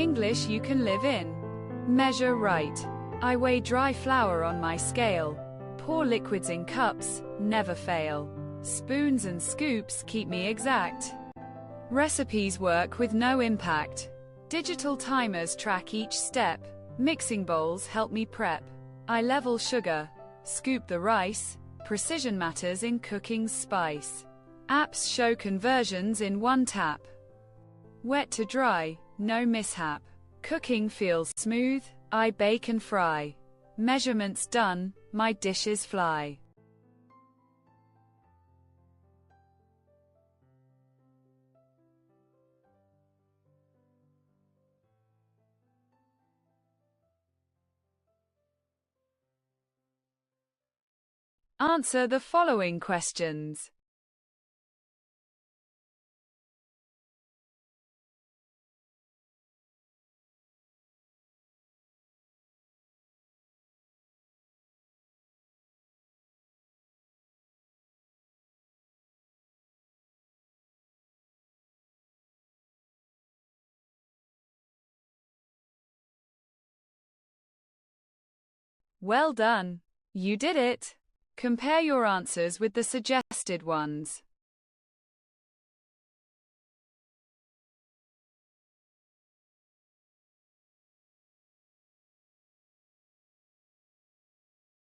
English you can live in. Measure right. I weigh dry flour on my scale. Pour liquids in cups, never fail. Spoons and scoops keep me exact. Recipes work with no impact. Digital timers track each step. Mixing bowls help me prep. I level sugar, scoop the rice. Precision matters in cooking's spice. Apps show conversions in one tap. Wet to dry, no mishap. Cooking feels smooth, I bake and fry. Measurements done, my dishes fly. Answer the following questions. Well done! You did it! Compare your answers with the suggested ones.